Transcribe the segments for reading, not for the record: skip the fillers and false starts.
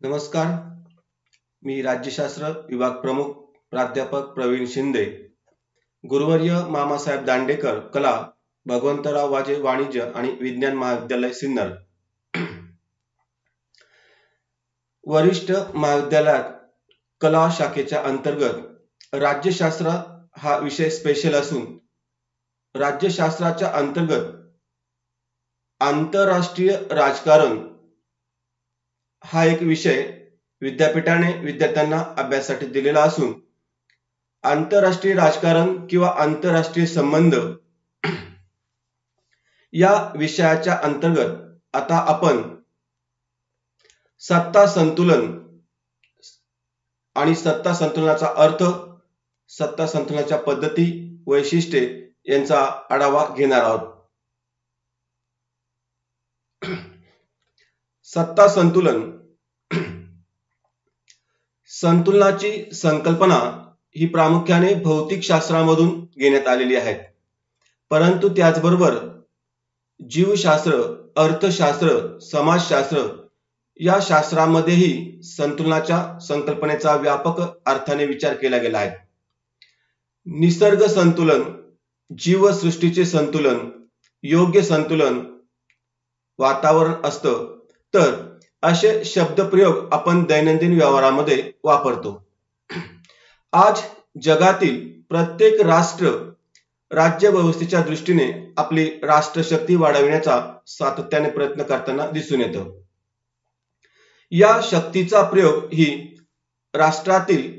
नमस्कार. मी राज्यशास्त्र विभाग प्रमुख प्राध्यापक प्रवीण शिंदे, गुरुवर्य मामासाहेब दांडेकर कला भगवंतराव वाजे वाणिज्य आणि विज्ञान महाविद्यालय सिन्नर. वरिष्ठ महाविद्यालयात कला शाखेच्या अंतर्गत राज्यशास्त्र हा विषय स्पेशल असून राज्यशास्त्राच्या अंतर्गत आंतरराष्ट्रीय राजकारण हा एक विषय विद्यापीठाने विद्यार्थ्यांना अभ्यासासाठी दिलेला असून आंतरराष्ट्रीय राजकारण किंवा आंतरराष्ट्रीय संबंध या विषयाच्या अंतर्गत आता आपण सत्ता संतुलन आणि सत्ता संतुलनाचा अर्थ, सत्ता संतुलनाच्या पद्धती, वैशिष्ट्ये यांचा आढावा घेणार आहोत. सत्ता संतुलन. संतुलनाची संकल्पना ही प्रामुख्याने भौतिक शास्त्रामधून घेण्यात आलेली आहे, परंतु त्याचबरोबर जीवशास्त्र, अर्थशास्त्र, समाजशास्त्र या शास्त्रांमध्येही संतुलनाच्या संकल्पनेचा व्यापक अर्थाने विचार केला गेला आहे. निसर्ग संतुलन, जीवसृष्टीचे संतुलन, योग्य संतुलन, वातावरण असतं, तर असे शब्दप्रयोग आपण दैनंदिन व्यवहारामध्ये वापरतो. आज जगातील प्रत्येक राष्ट्र राज्य व्यवस्थेच्या दृष्टीने आपली राष्ट्रशक्ती वाढविण्याचा सातत्याने प्रयत्न करताना दिसून येतो. या शक्तीचा प्रयोग ही राष्ट्रातील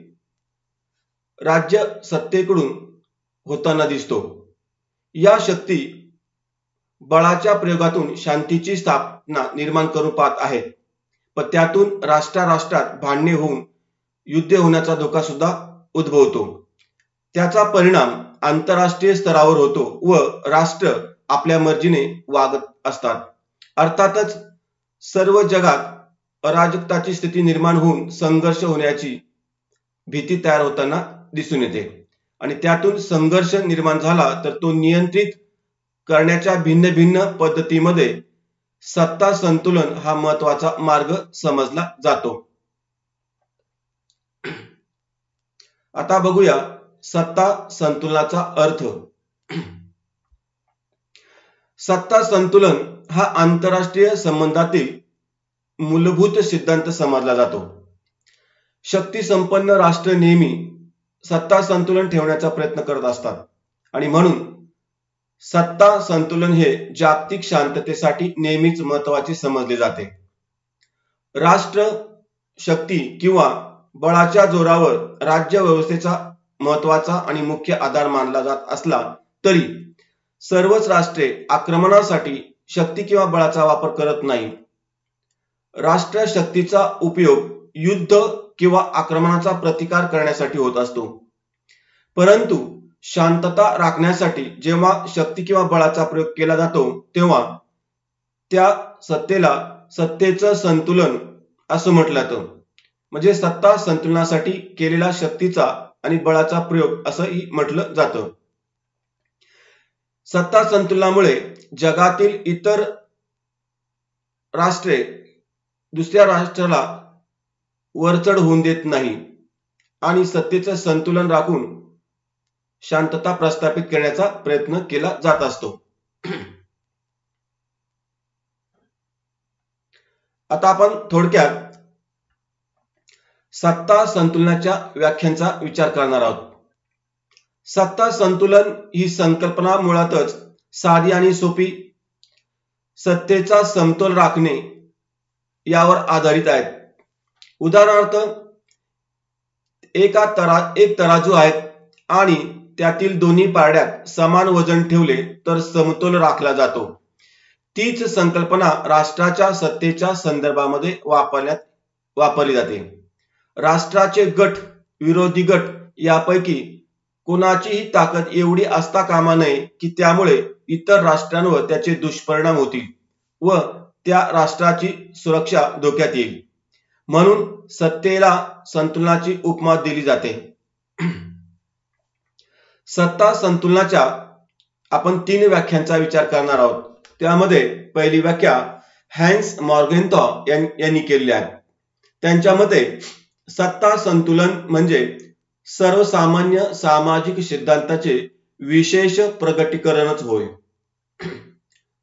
राज्य सत्तेकडून होताना दिसतो. या शक्ती बळाच्या प्रयोगातून शांतीची स्थापना निर्माण करून पाहत आहेत, पण त्यातून राष्ट्रात भांडणे होऊन युद्ध होण्याचा धोका सुद्धा उद्भवतो. त्याचा परिणाम आंतरराष्ट्रीय स्तरावर होतो व राष्ट्र आपल्या मर्जीने वागत असतात. अर्थातच सर्व जगात अराजकताची स्थिती निर्माण होऊन संघर्ष होण्याची भीती तयार होताना दिसून येते आणि त्यातून संघर्ष निर्माण झाला तर तो नियंत्रित करण्याच्या भिन्न भिन्न पद्धतीमध्ये सत्ता संतुलन हा महत्वाचा मार्ग समजला जातो. आता बघूया सत्ता संतुलनाचा अर्थ. सत्ता संतुलन हा आंतरराष्ट्रीय संबंधातील मूलभूत सिद्धांत समजला जातो. शक्ती संपन्न राष्ट्र नेहमी सत्ता संतुलन ठेवण्याचा प्रयत्न करत असतात आणि म्हणून सत्ता संतुलन हे जागतिक शांततेसाठी नेहमीच महत्वाचे समजले जाते. राष्ट्र शक्ती किंवा बळाच्या जोरावर राज्य व्यवस्थेचा महत्वाचा आणि मुख्य आधार मानला जात असला तरी सर्वच राष्ट्रे आक्रमणासाठी शक्ती किंवा बळाचा वापर करत नाही. राष्ट्र शक्तीचा उपयोग युद्ध किंवा आक्रमणाचा प्रतिकार करण्यासाठी होत असतो, परंतु शांतता राखण्यासाठी जेव्हा शक्ती किंवा बळाचा प्रयोग केला जातो तेव्हा त्या सत्तेला सत्तेचं संतुलन असं म्हटलं जातं. म्हणजे सत्ता संतुलनासाठी केलेला शक्तीचा आणि बळाचा प्रयोग असंही म्हटलं जातं. सत्ता संतुलनामुळे जगातील इतर राष्ट्रे दुसऱ्या राष्ट्राला वरचढ होऊन देत नाही आणि सत्तेचं संतुलन राखून शांतता प्रस्थापित करण्याचा प्रयत्न केला जात असतो. आता आपण थोडक्यात सत्ता संतुलनाच्या व्याख्यांचा विचार करणार आहोत. सत्ता संतुलन ही संकल्पना मुळातच साधी आणि सोपी सत्तेचा समतोल राखणे यावर आधारित आहे. उदाहरणार्थ एक तराजू आहे आणि त्यातील दोन्ही पारड्यात समान वजन ठेवले तर समतोल राखला जातो. तीच संकल्पना राष्ट्राच्या सत्तेच्या संदर्भामध्ये वापरली जाते. राष्ट्राचे गट विरोधी गट यापैकी कोणाचीही ताकद एवढी असता कामा नये की त्यामुळे इतर राष्ट्रांवर त्याचे दुष्परिणाम होतील व त्या राष्ट्राची सुरक्षा धोक्यात येईल. म्हणून सत्तेला संतुलनाची उपमा दिली जाते. सत्ता संतुलनाच्या आपण 3 व्याख्यांचा विचार करणार आहोत. त्यामध्ये पहिली व्याख्या हॅन्स मॉर्गेन्थॉ यांनी केलेली आहे. त्यांच्या मते सत्ता संतुलन म्हणजे सर्वसामान्य सामाजिक सिद्धांताचे विशेष प्रगटीकरणच होय.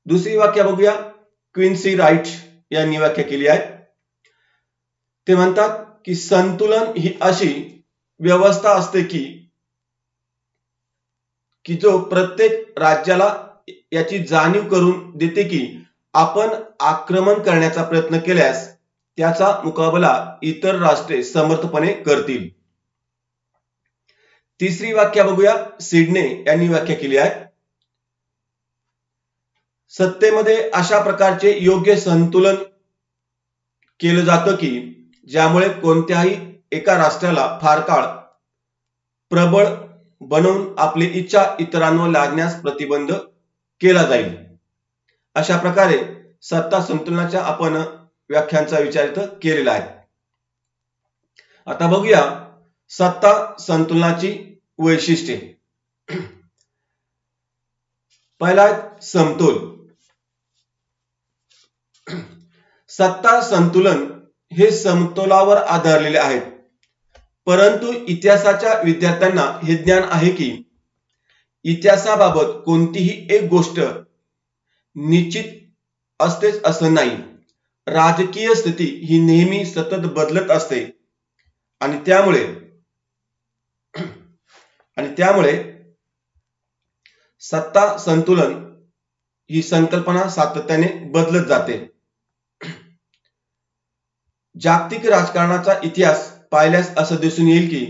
दुसरी व्याख्या बघूया. क्विन्सी राईट यांनी व्याख्या केली आहे. ते म्हणतात की संतुलन ही अशी व्यवस्था असते की जो प्रत्येक राज्याला याची जाणीव करून देते की आपण आक्रमण करण्याचा प्रयत्न केल्यास त्याचा मुकाबला इतर राष्ट्रे समर्थपणे करतील. तिसरी व्याख्या बघूया. सिडने यांनी व्याख्या केली आहे. सत्तेमध्ये अशा प्रकारचे योग्य संतुलन केलं जातं की ज्यामुळे कोणत्याही एका राष्ट्राला फार काळ प्रबळ बनवून आपली इच्छा इतरांवर लादण्यास प्रतिबंध केला जाईल. अशा प्रकारे सत्ता संतुलनाच्या आपण व्याख्यांचा विचार इथं केलेला आहे. आता बघूया सत्ता संतुलनाची वैशिष्ट्ये. पहिला समतोल. सत्ता संतुलन हे समतोलावर आधारलेले आहेत, परंतु इतिहासाच्या विद्यार्थ्यांना हे ज्ञान आहे की इतिहासाबाबत कोणतीही एक गोष्ट निश्चित असतेच असं नाही. राजकीय स्थिती ही नेहमी सतत बदलत असते आणि त्यामुळे सत्ता संतुलन ही संकल्पना सातत्याने बदलत जाते. जागतिक राजकारणाचा इतिहास पाहिल्यास असं दिसून येईल की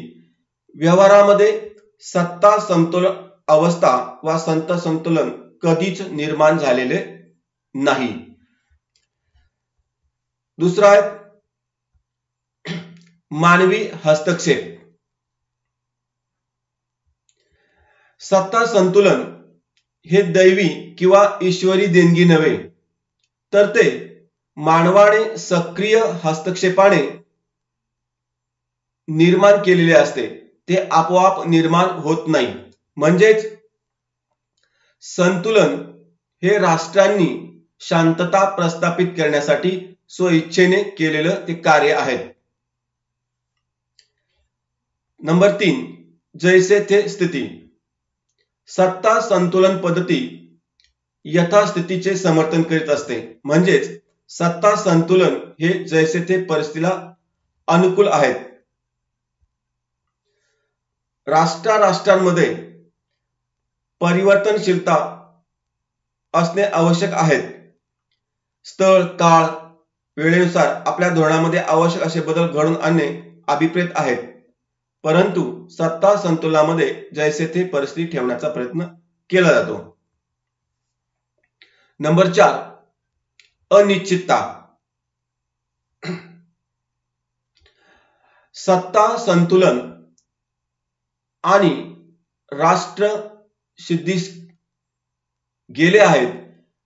व्यवहारामध्ये सत्ता समतोल अवस्था वा सत्ता संतुलन कधीच निर्माण झालेले नाही. दुसरा आहे मानवी हस्तक्षेप. सत्ता संतुलन हे दैवी किंवा ईश्वरी देणगी नव्हे, तर ते मानवाने सक्रिय हस्तक्षेपाने निर्माण केलेले असते. ते आपोआप निर्माण होत नाही. म्हणजेच संतुलन हे राष्ट्रांनी शांतता प्रस्थापित करण्यासाठी स्वइच्छेने केलेलं ते कार्य आहे. नंबर 3 जैसे थे स्थिती. सत्ता संतुलन पद्धती यथास्थितीचे समर्थन करीत असते. म्हणजेच सत्ता संतुलन हे जैसे थे परिस्थितीला अनुकूल आहेत. राष्ट्रांमध्ये परिवर्तनशीलता असणे आवश्यक आहे. स्थळ काळ वेळेनुसार आपल्या धोरणामध्ये आवश्यक असे बदल घडवून आणणे अभिप्रेत आहेत, परंतु सत्ता संतुलनामध्ये जैसे थे परिस्थिती ठेवण्याचा प्रयत्न केला जातो. नंबर 4 अनिश्चितता. सत्ता संतुलन आणि राष्ट्र सिद्धीस गेले आहेत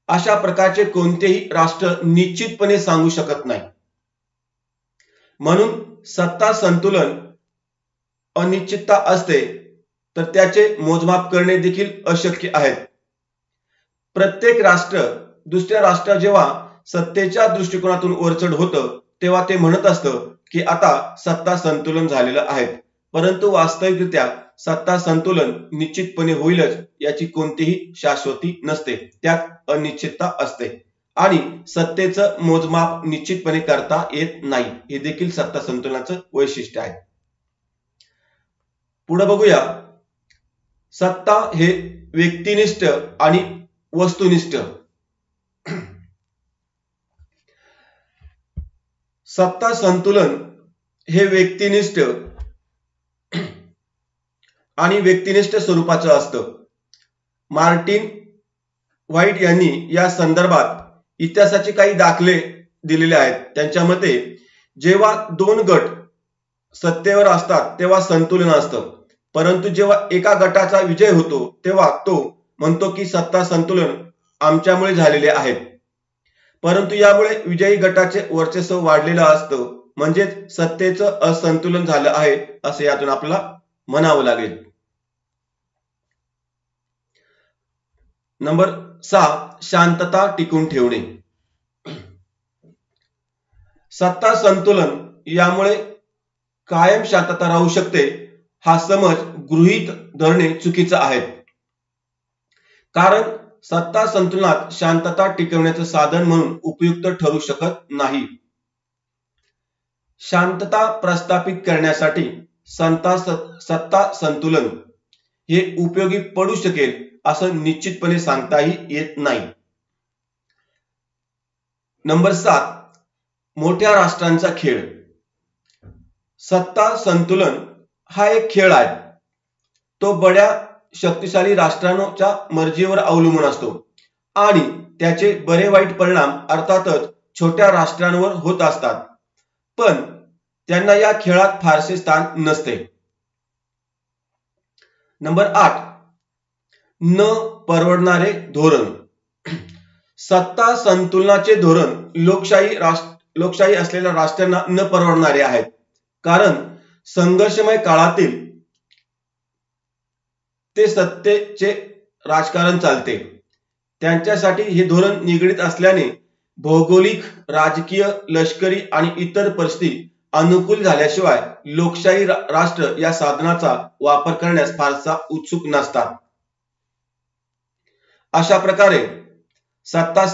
अशा प्रकारचे कोणतेही राष्ट्र निश्चितपणे सांगू शकत नाही. म्हणून सत्ता संतुलन अनिश्चितता असते तर त्याचे मोजमाप करणे देखील अशक्य आहे. प्रत्येक राष्ट्र दुसऱ्या राष्ट्र जेव्हा सत्तेच्या दृष्टिकोनातून वरचढ होतं तेव्हा ते म्हणत असतं की आता सत्ता संतुलन झालेलं आहे, परंतु वास्तविकरित्या सत्ता संतुलन निश्चितपणे होईलच याची कोणतीही शाश्वती नसते. त्यात अनिश्चितता असते आणि सत्तेचं मोजमाप निश्चितपणे करता येत नाही. हे देखील सत्ता संतुलनाचं वैशिष्ट्य आहे. पुढे बघूया. सत्ता हे व्यक्तिनिष्ठ आणि वस्तुनिष्ठ. सत्ता संतुलन हे व्यक्तिनिष्ठ आणि व्यक्तिनिष्ठ स्वरूपाचं असतं. मार्टिन व्हाईट यांनी या संदर्भात इतिहासाचे काही दाखले दिलेले आहेत. त्यांच्या मते जेव्हा 2 गट सत्तेवर असतात तेव्हा संतुलन असतं, परंतु जेव्हा एका गटाचा विजय होतो तेव्हा तो म्हणतो की सत्ता संतुलन आमच्यामुळे झालेले आहे, परंतु यामुळे विजयी गटाचे वर्चस्व वाढलेलं असतं. म्हणजेच सत्तेचं असंतुलन झालं आहे असे यातून आपल्याला म्हणावं लागेल. नंबर 6 शांतता टिकून ठेवणे. सत्ता संतुलन यामुळे कायम शांतता राहू शकते हा समज गृहीत धरणे चुकीचं आहे. कारण सत्ता संतुलनात शांतता टिकवण्याचं साधन म्हणून उपयुक्त ठरू शकत नाही. शांतता प्रस्थापित करण्यासाठी सत्ता संतुलन हे उपयोगी पडू शकेल असं निश्चितपणे सांगताही येत नाही. नंबर 7, मोठ्या राष्ट्रांचा खेळ. सत्ता संतुलन हा एक खेळ आहे. तो बड्या शक्तिशाली राष्ट्रांच्या मर्जीवर अवलंबून असतो आणि त्याचे बरे वाईट परिणाम अर्थातच छोट्या राष्ट्रांवर होत असतात, पण त्यांना या खेळात फारसे स्थान नसते. नंबर 8, न परवडणारे धोरण. सत्ता संतुलनाचे धोरण लोकशाही असलेल्या राष्ट्रांना न परवडणारे आहेत, कारण संघर्षमय काळातील ते सत्तेचे राजकारण चालते. त्यांच्यासाठी हे धोरण निगडीत असल्याने भौगोलिक, राजकीय, लष्करी आणि इतर परिस्थिती अनुकूल झाल्याशिवाय लोकशाही राष्ट्र या साधनाचा वापर करण्यास फारसा उत्सुक नसतात. अशा प्रकारे सत्ता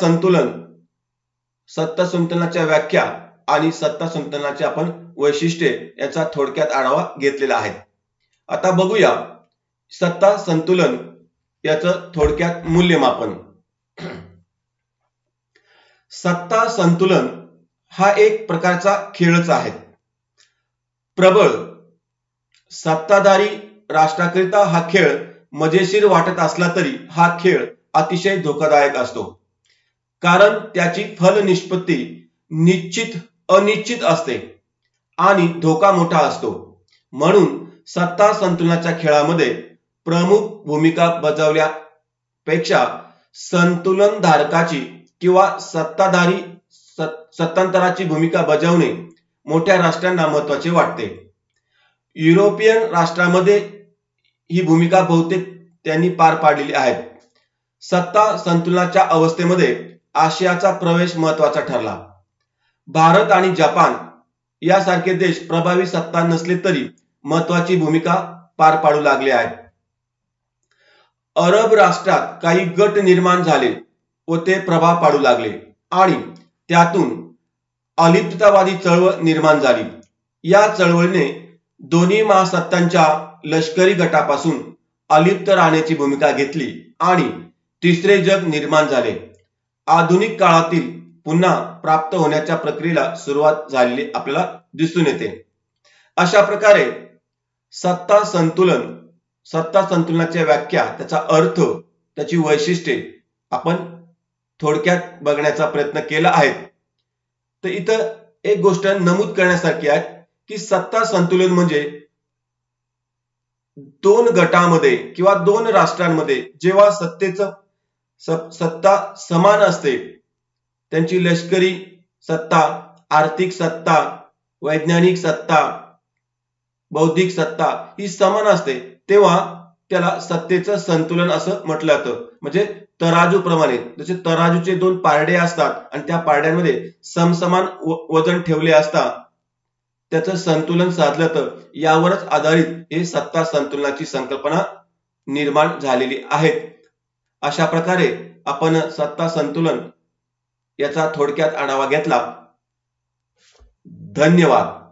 संतुलनाच्या व्याख्या आणि सत्ता संतुलनाचे आपण वैशिष्ट्ये याचा थोडक्यात आढावा घेतलेला आहे. आता बघूया सत्ता संतुलन याचं थोडक्यात मूल्यमापन. सत्ता संतुलन हा एक प्रकारचा खेळच आहे. प्रबळ सत्ताधारी राष्ट्राकरिता हा खेळ मजेशीर वाटत असला तरी हा खेळ अतिशय धोकादायक असतो, कारण त्याची फल निष्पत्ती अनिश्चित असते आणि धोका मोठा असतो. म्हणून सत्ता संतुलनाच्या खेळामध्ये प्रमुख भूमिका बजावल्यापेक्षा संतुलनधारकाची किंवा सत्तांतराची भूमिका बजावणे मोठ्या राष्ट्रांना महत्त्वाचे वाटते. युरोपियन राष्ट्रांमध्ये ही भूमिका बहुतेक त्यांनी पार पाडलेली आहे. सत्ता संतुलनाच्या अवस्थेमध्ये आशियाचा प्रवेश महत्त्वाचा ठरला. भारत आणि जपान यासारखे देश प्रभावी सत्ता नसले तरी महत्त्वाची भूमिका पार पाडू लागले आहेत. अरब राष्ट्रात काही गट निर्माण झाले व ते प्रभाव पाडू लागले आणि त्यातून अलिप्ततावादी चळवळ निर्माण झाली. या चळवळीने दोन्ही महासत्तांच्या लष्करी गटापासून अलिप्त राहण्याची भूमिका घेतली आणि तिसरे जग निर्माण झाले. आधुनिक काळातील पुन्हा प्राप्त होण्याच्या प्रक्रियेला सुरुवात झालेली आपल्याला दिसून येते. अशा प्रकारे सत्ता संतुलनाच्या व्याख्या, त्याचा अर्थ, त्याची वैशिष्ट्ये आपण थोडक्यात बघण्याचा प्रयत्न केला आहे. तर इथं एक गोष्ट नमूद करण्यासारखी आहे की सत्ता संतुलन म्हणजे दोन गटामध्ये किंवा दोन राष्ट्रांमध्ये जेव्हा सत्ता समान असते, त्यांची लष्करी सत्ता, आर्थिक सत्ता, वैज्ञानिक सत्ता, बौद्धिक सत्ता ही समान असते, तेव्हा त्याला सत्तेचं संतुलन असं म्हटलं जातं. म्हणजे तराजू प्रमाणे, जसे तराजूचे दोन पारडे असतात आणि त्या पारड्यांमध्ये समसमान वजन ठेवले असतात, त्याचं संतुलन साधलं तर यावरच आधारित हे सत्ता संतुलनाची संकल्पना निर्माण झालेली आहे. अशा प्रकारे आपण सत्ता संतुलन याचा थोडक्यात आढावा घेतला. धन्यवाद.